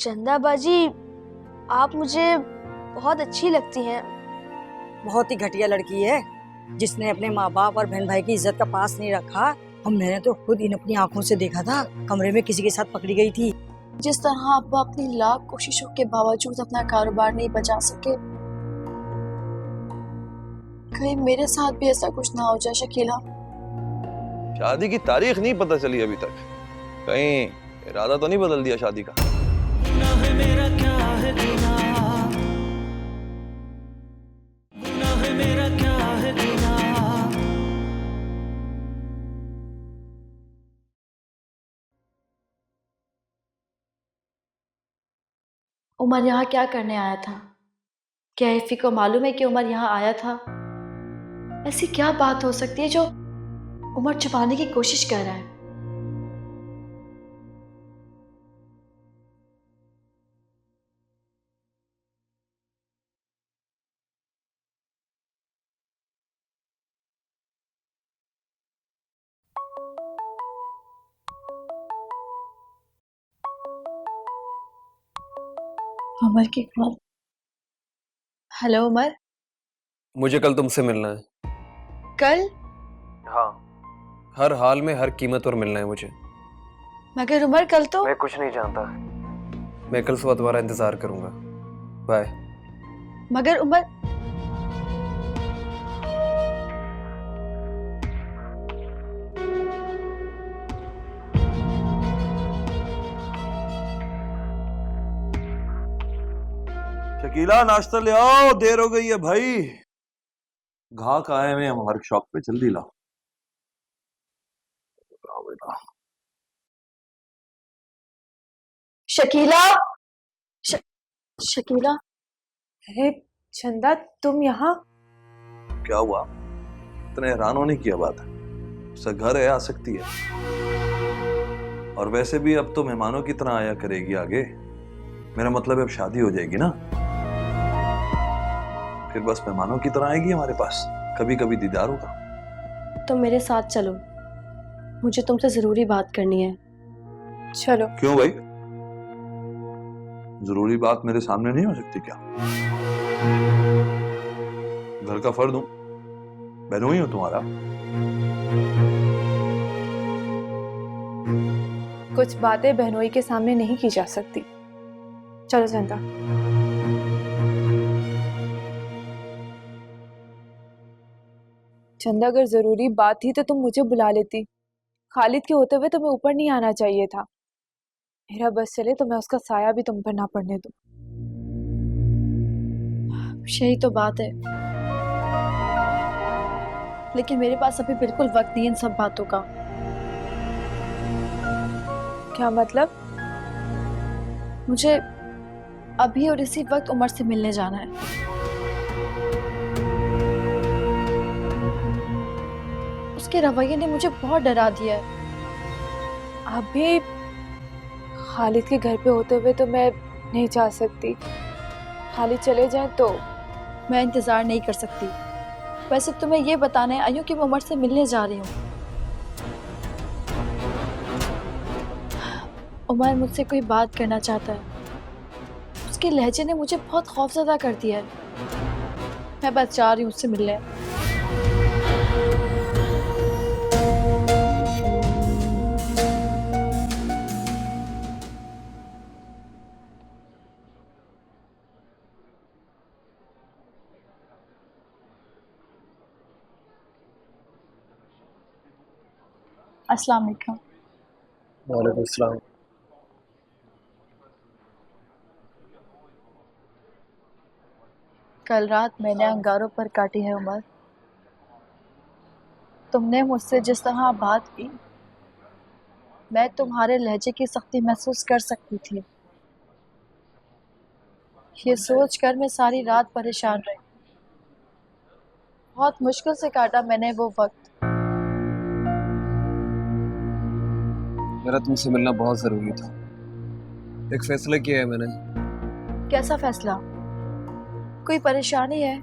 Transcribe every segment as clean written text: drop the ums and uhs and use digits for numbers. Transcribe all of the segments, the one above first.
चंदा बाजी, आप मुझे बहुत अच्छी लगती हैं। बहुत ही घटिया लड़की है जिसने अपने माँ बाप और बहन भाई की इज्जत का पास नहीं रखा। और मैंने तो खुद इन अपनी आंखों से देखा था, कमरे में किसी के साथ पकड़ी गई थी। जिस तरह आप अपनी लाख कोशिशों के बावजूद अपना कारोबार नहीं बचा सके, कहीं मेरे साथ भी ऐसा कुछ ना हो जाए शकीला। शादी की तारीख नहीं पता चली अभी तक, कहीं इरादा तो नहीं बदल दिया शादी का? गुनाह मेरा क्या है गुनाह, गुनाह मेरा क्या है गुनाह। उमर यहाँ क्या करने आया था? क्या इफ़ी को मालूम है कि उमर यहाँ आया था? ऐसी क्या बात हो सकती है जो उमर छुपाने की कोशिश कर रहा है? उमर की कॉल। हेलो उमर। मुझे कल तुमसे मिलना है। कल? हाँ, हर हाल में हर कीमत पर मिलना है मुझे। मगर उमर कल तो। मैं कुछ नहीं जानता। मैं कल सुबह तुम्हारा इंतजार करूंगा। बाय। मगर उमर। शकीला, नाश्ता ले आओ, देर हो गई है भाई। ग्राहक आए हुए हम वर्कशॉप पे, जल्दी लाओ। शकीला। शकीला। अरे चंदा, तुम यहाँ? क्या हुआ? इतने हैरान होने की बात है? उसका घर है, आ सकती है। और वैसे भी अब तो मेहमानों की तरह आया करेगी आगे। मेरा मतलब है अब शादी हो जाएगी ना, फिर बस मेहमानों की तरह आएगी हमारे पास, कभी कभी दीदार होगा। तो मेरे साथ चलो, मुझे तुमसे जरूरी बात करनी है। चलो। क्यों भाई, जरूरी बात मेरे सामने नहीं हो सकती क्या? घर का फर्द हूं, बहनों ही हूं तुम्हारा। कुछ बातें बहनोई के सामने नहीं की जा सकती। चलो चंदा। चंदा, अगर जरूरी बात थी तो तुम मुझे बुला लेती। खालिद के होते हुए तुम्हें ऊपर नहीं आना चाहिए था। मेरा बस चले तो मैं उसका साया भी तुम पर ना पड़ने दूं। यही तो बात है, लेकिन मेरे पास अभी बिल्कुल वक्त नहीं है इन सब बातों का। क्या मतलब? मुझे अभी और इसी वक्त उमर से मिलने जाना है। उसके रवैये ने मुझे बहुत डरा दिया है। अभी खालिद के घर पे होते हुए तो मैं नहीं जा सकती। खालिद चले जाए तो मैं इंतजार नहीं कर सकती। वैसे तुम्हें ये बताने आई हूँ कि मैं उमर से मिलने जा रही हूँ। उमर मुझसे कोई बात करना चाहता है। उसके लहजे ने मुझे बहुत खौफजदा कर दिया है। मैं बस जा रही हूँ उससे मिलने। अस्सलाम वालेकुम। वालेकुम सलाम। कल रात मैंने अंगारों पर काटी है उमर। तुमने मुझसे जिस तरह बात की, मैं तुम्हारे लहजे की सख्ती महसूस कर सकती थी। ये सोचकर मैं सारी रात परेशान रही। बहुत मुश्किल से काटा मैंने वो वक्त। मेरा तुमसे मिलना बहुत जरूरी था। एक फैसला किया है मैंने। कैसा फैसला? कोई परेशानी है?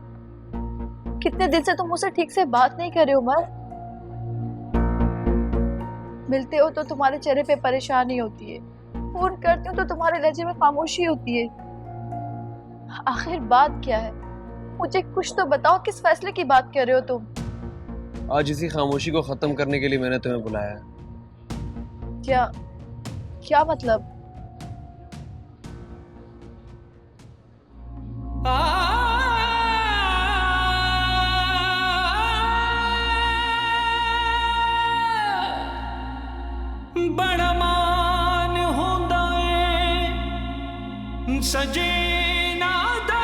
कितने दिन से तुम मुझसे ठीक से बात नहीं कर रहे उमर। मिलते हो तो तुम्हारे चेहरे पे परेशानी होती है, फोन करती हूँ तो तुम्हारे लहजे में खामोशी होती है। आखिर बात क्या है? मुझे कुछ तो बताओ, किस फैसले की बात कर रहे हो तुम? आज इसी खामोशी को खत्म करने के लिए मैंने तुम्हें बुलाया है। क्या क्या मतलब? बड़ा मान होंदा है सजे नादा।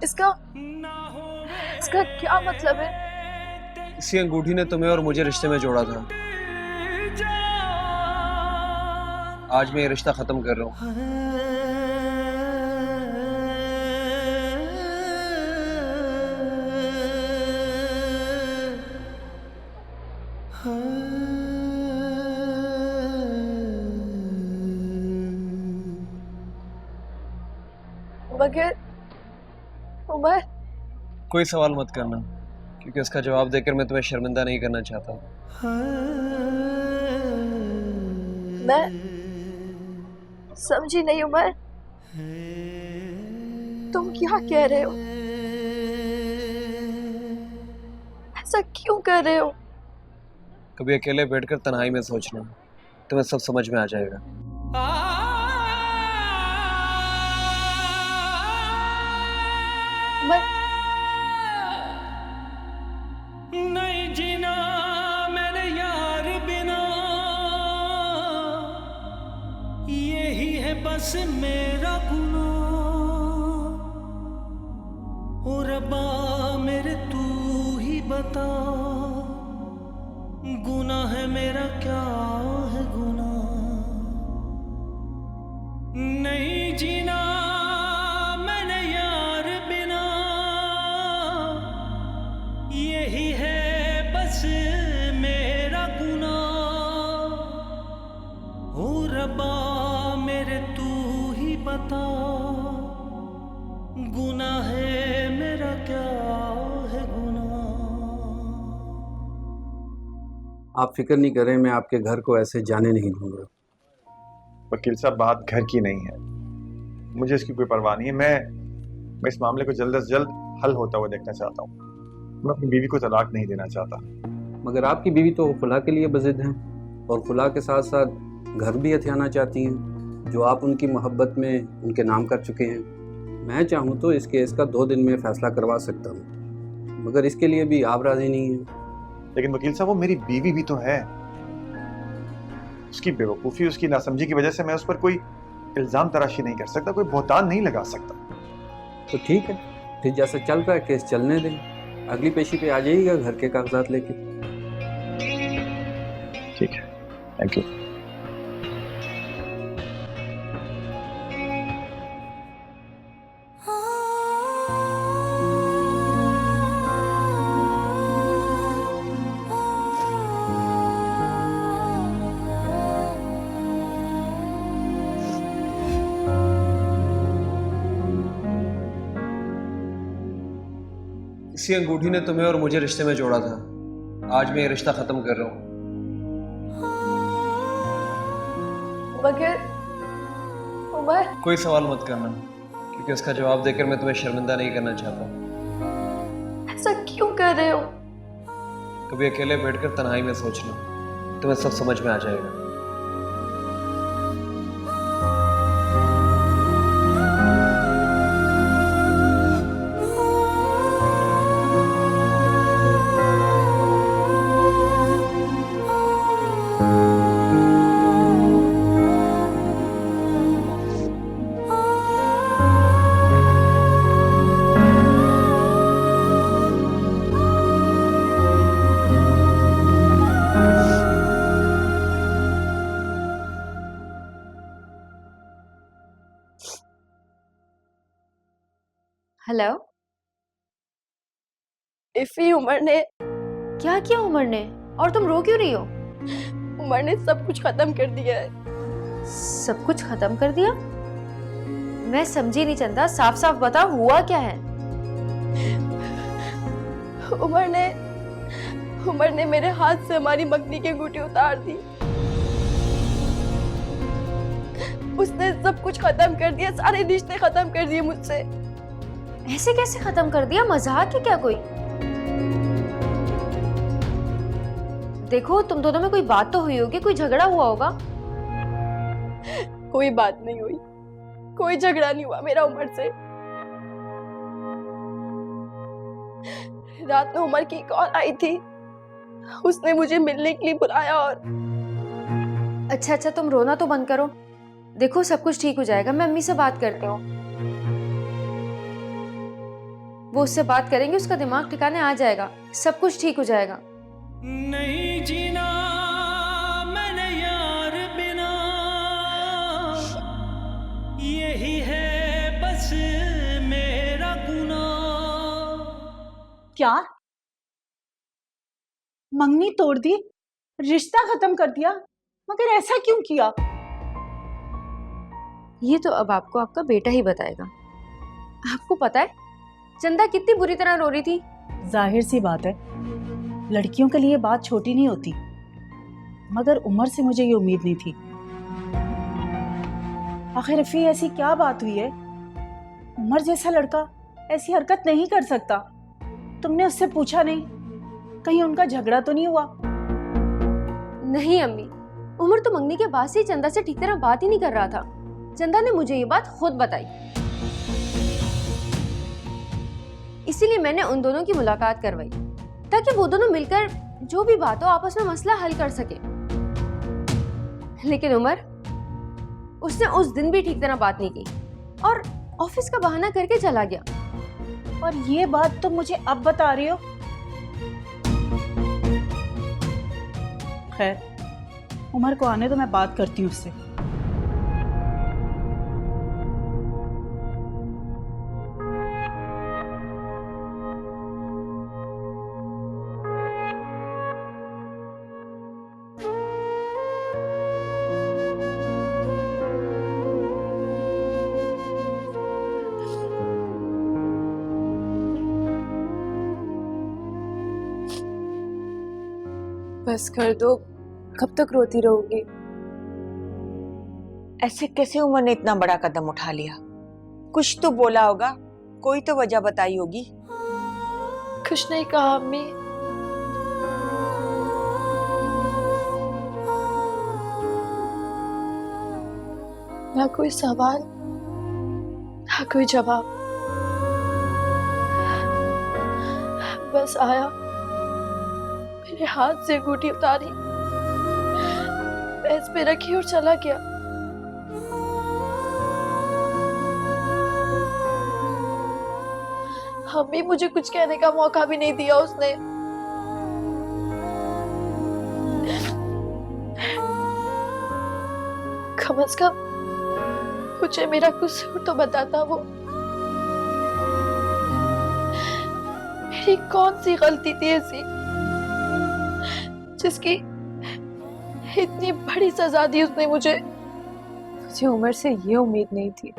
इसका क्या मतलब है? इसी अंगूठी ने तुम्हें और मुझे रिश्ते में जोड़ा था। आज मैं ये रिश्ता खत्म कर रहा हूँ। मगर उमर, कोई सवाल मत करना, क्योंकि उसका जवाब देकर मैं तुम्हें शर्मिंदा नहीं करना चाहता। मैं समझी नहीं उमर, तुम क्या कह रहे हो? ऐसा क्यों कर रहे हो? कभी अकेले बैठकर तन्हाई में सोचना, तुम्हें सब समझ में आ जाएगा। उमर, नहीं जीना मैंने यार बिना, यही है बस मेरा गुनाह। ओ रब्बा मेरे तू ही बता, गुनाह है मेरा क्या है गुनाह। नहीं जीना मैंने यार बिना, यही है बस मेरा गुनाह। ओ रब्बा मेरे तू ही बता, गुनाह है मेरा क्या है गुनाह। आप फिक्र नहीं करें, मैं आपके घर को ऐसे जाने नहीं दूंगा। वकील साहब, बात घर की नहीं है, मुझे इसकी कोई परवाह नहीं है। मैं इस मामले को जल्द से जल्द हल होता हुआ देखना चाहता हूँ। मैं अपनी बीवी को तलाक नहीं देना चाहता। मगर आपकी बीवी तो खुला के लिए बज़िद हैं और खुला के साथ साथ घर भी हथियाना चाहती हैं, जो आप उनकी मोहब्बत में उनके नाम कर चुके हैं। मैं चाहूँ तो इस केस का 2 दिन में फैसला करवा सकता हूँ, मगर इसके लिए भी आप राजी नहीं हैं। लेकिन वकील साहब, वो मेरी बीवी भी तो है। उसकी बेवकूफ़ी, उसकी नासमझी की वजह से मैं उस पर कोई इल्ज़ाम तराशी नहीं कर सकता, कोई बहतान नहीं लगा सकता। तो ठीक है, फिर जैसा चल रहा है केस चलने दें। अगली पेशी पे आ जाइएगा घर के कागजात लेके। ठीक है, थैंक यू। इसी अंगूठी ने तुम्हें और मुझे रिश्ते में जोड़ा था। आज मैं ये रिश्ता खत्म कर रहा हूँ। मगर उमर, कोई सवाल मत करना, क्योंकि उसका जवाब देकर मैं तुम्हें शर्मिंदा नहीं करना चाहता। ऐसा क्यों कर रहे हो? कभी अकेले बैठकर तन्हाई में सोचना, तुम्हें सब समझ में आ जाएगा। हेलो इफ़ी, उमर ने क्या किया उमर ने? और तुम रो क्यों रही हो? उमर ने सब कुछ खत्म कर दिया है। सब कुछ खत्म कर दिया? मैं समझी नहीं चंदा, साफ साफ बता हुआ क्या है? उमर ने उमर ने मेरे हाथ से हमारी मंगनी की अंगूठी उतार दी। उसने सब कुछ खत्म कर दिया, सारे रिश्ते खत्म कर दिए मुझसे। ऐसे कैसे खत्म कर दिया? मजाक है क्या कोई? देखो तुम दोनों में कोई बात तो हुई होगी, कोई झगड़ा हुआ होगा। कोई बात नहीं हुई, कोई झगड़ा नहीं हुआ मेरा उमर से। रात में उमर की कॉल आई थी, उसने मुझे मिलने के लिए बुलाया। और अच्छा तुम रोना तो बंद करो। देखो सब कुछ ठीक हो जाएगा, मैं अम्मी से बात करती हूँ। वो उससे बात करेंगे, उसका दिमाग ठिकाने आ जाएगा, सब कुछ ठीक हो जाएगा। नहीं जीना मैंने यार बिना, यही है बस मेरा गुनाह। क्या मंगनी तोड़ दी, रिश्ता खत्म कर दिया? मगर ऐसा क्यों किया? ये तो अब आपको आपका बेटा ही बताएगा। आपको पता है चंदा कितनी बुरी तरह रो रही थी। जाहिर सी बात है, लड़कियों के लिए बात छोटी नहीं होती, मगर उमर से मुझे ये उम्मीद नहीं थी। आखिर रफी ऐसी क्या बात हुई है? उमर जैसा लड़का ऐसी हरकत नहीं कर सकता। तुमने उससे पूछा नहीं? कहीं उनका झगड़ा तो नहीं हुआ? नहीं अम्मी, उमर तो मंगनी के बाद से ही चंदा से ठीक तरह बात ही नहीं कर रहा था। चंदा ने मुझे ये बात खुद बताई, इसीलिए मैंने उन दोनों की मुलाकात करवाई ताकि वो दोनों मिलकर जो भी बात हो आपस में मसला हल कर सके। लेकिन उमर, उसने उस दिन भी ठीक तरह बात नहीं की और ऑफिस का बहाना करके चला गया। और ये बात तुम मुझे अब बता रही हो? खैर, उमर को आने तो मैं बात करती हूँ उससे। बस कर दो, कब तक रोती रहोगी? ऐसे कैसे उमर ने इतना बड़ा कदम उठा लिया? कुछ तो बोला होगा, कोई तो वजह बताई होगी। कुछ नहीं कहा अम्मी। ना कोई सवाल, ना कोई जवाब। बस आया, मेरे हाथ से अंगूठी उतारी, मेज पे रखी और चला गया। अम्मी, मुझे कुछ कहने का मौका भी नहीं दिया उसने। कम से कम मुझे मेरा कसूर तो बताता वो। मेरी कौन सी गलती थी ऐसी जिसकी इतनी बड़ी सजा दी उसने मुझे? मुझे उमर से ये उम्मीद नहीं थी।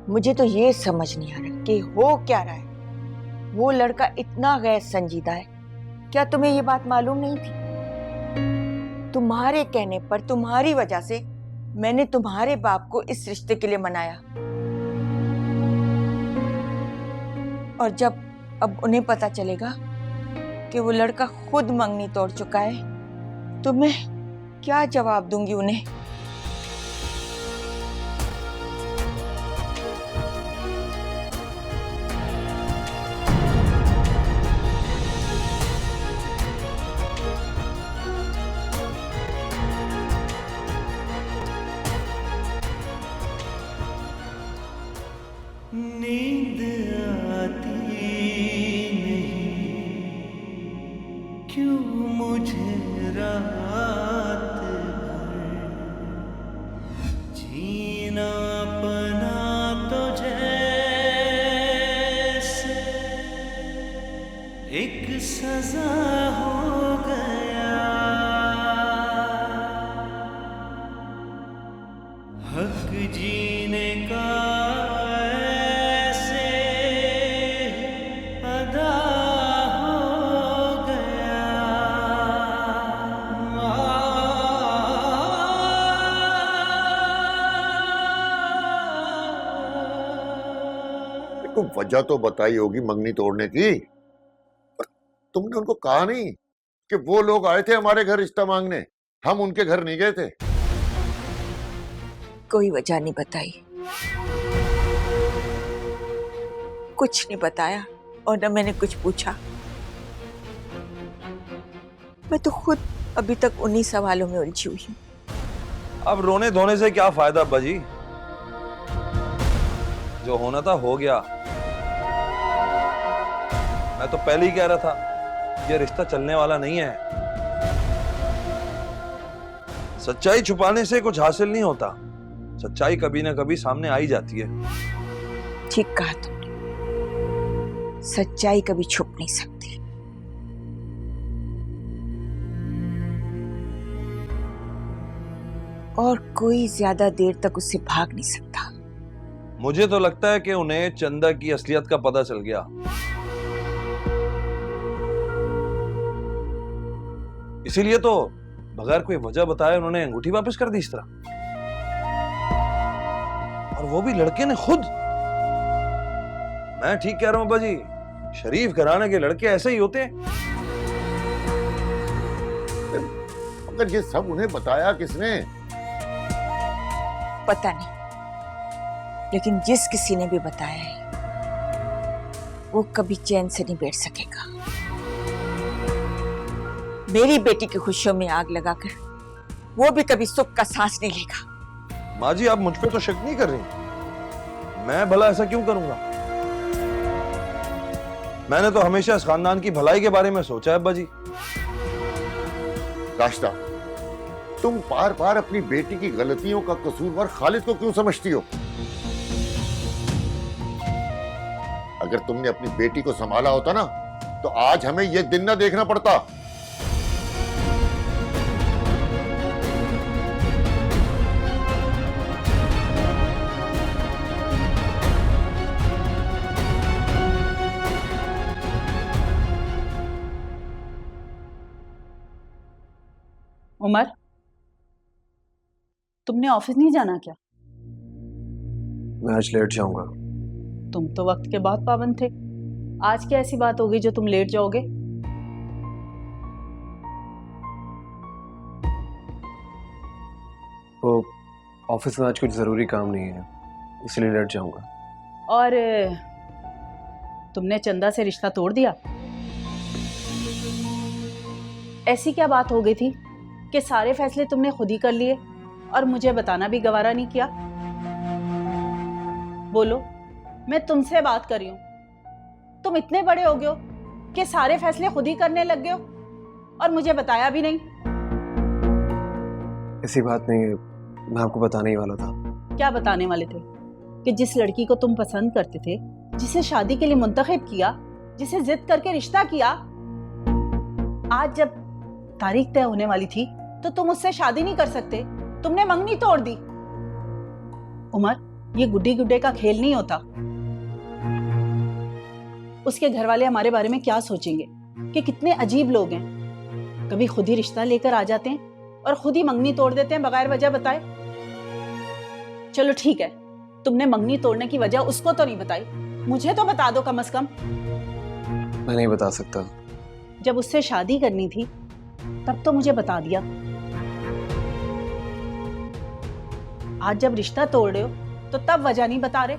मुझे तो ये समझ नहीं आ रहा कि हो क्या रहा है। वो लड़का इतना गैर संजीदा है, क्या तुम्हें ये बात मालूम नहीं थी? तुम्हारे कहने पर, तुम्हारी वजह से मैंने तुम्हारे बाप को इस रिश्ते के लिए मनाया, और जब अब उन्हें पता चलेगा कि वो लड़का खुद मंगनी तोड़ चुका है, तो मैं क्या जवाब दूंगी उन्हें? नींद आती नहीं क्यों मुझे रात भर, जीना अपना तो जैसे एक सजा हो गया। हक जीने का ऐसे अदा हो गया। उनको वजह तो बताई होगी मंगनी तोड़ने की, पर तुमने उनको कहा नहीं कि वो लोग आए थे हमारे घर रिश्ता मांगने, हम उनके घर नहीं गए थे। कोई वजह नहीं बताई, कुछ नहीं बताया और न मैंने कुछ पूछा। मैं तो खुद अभी तक उन्हीं सवालों में उलझी हुई हूँ। अब रोने धोने से क्या फायदा अब्बा जी, जो होना था हो गया। मैं तो पहले ही कह रहा था ये रिश्ता चलने वाला नहीं है। सच्चाई छुपाने से कुछ हासिल नहीं होता, सच्चाई कभी ना कभी सामने आ ही जाती है। ठीक कहा तुमने, सच्चाई कभी छुप नहीं सकती। और कोई ज्यादा देर तक उससे भाग नहीं सकता। मुझे तो लगता है कि उन्हें चंदा की असलियत का पता चल गया, इसीलिए तो बगैर कोई वजह बताए उन्होंने अंगूठी वापस कर दी इस तरह, और वो भी लड़के ने खुद। मैं ठीक कह रहा हूं अब्बा जी, शरीफ घराने के लड़के ऐसे ही होते हैं। मगर ये सब उन्हें बताया किसने? पता नहीं, लेकिन जिस किसी ने भी बताया है वो कभी चैन से नहीं बैठ सकेगा। मेरी बेटी की खुशियों में आग लगाकर वो भी कभी सुख का सांस नहीं लेगा। माँ जी आप मुझ पे तो शक नहीं कर रही, मैं भला ऐसा क्यों करूंगा? मैंने तो हमेशा इस खानदान की भलाई के बारे में सोचा है अब्बा जी। राशिदा, तुम बार बार अपनी बेटी की गलतियों का कसूरवार खालिद को क्यों समझती हो? अगर तुमने अपनी बेटी को संभाला होता ना, तो आज हमें यह दिन न देखना पड़ता। उमर, तुमने ऑफिस नहीं जाना क्या? मैं आज लेट जाऊंगा। तुम तो वक्त के बाद पाबंद थे, आज क्या ऐसी बात होगी जो तुम लेट जाओगे? वो ऑफिस में आज कुछ जरूरी काम नहीं है, इसलिए लेट जाऊंगा। और तुमने चंदा से रिश्ता तोड़ दिया? ऐसी क्या बात हो गई थी कि सारे फैसले तुमने खुद ही कर लिए और मुझे बताना भी गवारा नहीं किया? बोलो, मैं तुमसे बात कर रही हूं। तुम इतने बड़े हो गए हो कि सारे फैसले खुद ही करने लग गए हो और मुझे बताया भी नहीं। ऐसी बात नहीं है, मैं आपको बताने ही वाला था। क्या बताने वाले थे? कि जिस लड़की को तुम पसंद करते थे, जिसे शादी के लिए मुंतखब किया, जिसे जिद करके रिश्ता किया, आज जब तारीख तय होने वाली थी तो तुम उससे शादी नहीं कर सकते, तुमने मंगनी तोड़ दी। उमर, ये गुड्डी गुड्डे का खेल नहीं होता। उसके घर वाले हमारे बारे में क्या सोचेंगे कि कितने अजीब लोग हैं। कभी खुद ही रिश्ता लेकर आ जाते हैं और खुद ही मंगनी तोड़ देते हैं बगैर वजह बताए। चलो ठीक है, तुमने मंगनी तोड़ने की वजह उसको तो नहीं बताई, मुझे तो बता दो कम से कम। मैं नहीं बता सकता। जब उससे शादी करनी थी तब तो मुझे बता दिया। आज जब रिश्ता तोड़ रहे हो तो तब वजह नहीं बता रहे।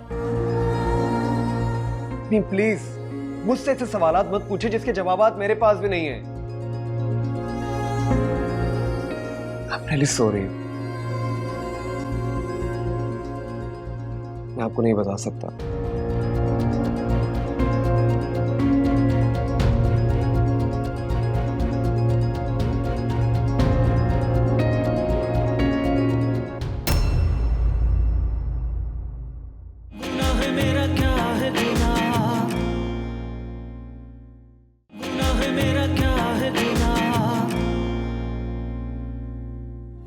नहीं प्लीज, मुझसे ऐसे सवालात मत पूछे जिसके जवाबात मेरे पास भी नहीं है। I'm really sorry। मैं आपको नहीं बता सकता।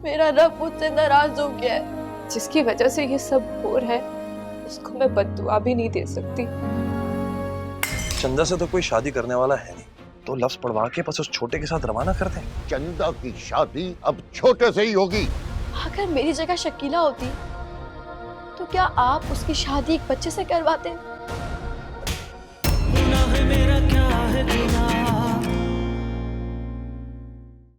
मेरा रब मुझसे नाराज हो गया है। जिसकी वजह से ये सब हो रहा है, उसको मैं बद्दुआ भी नहीं दे सकती। चंदा से तो कोई शादी करने वाला है नहीं, तो लफ्ज पढ़वा के बस उस छोटे के साथ रवाना कर दें। चंदा की शादी अब छोटे से ही होगी। अगर मेरी जगह शकीला होती तो क्या आप उसकी शादी एक बच्चे से करवाते? है मेरा क्या है गुनाह।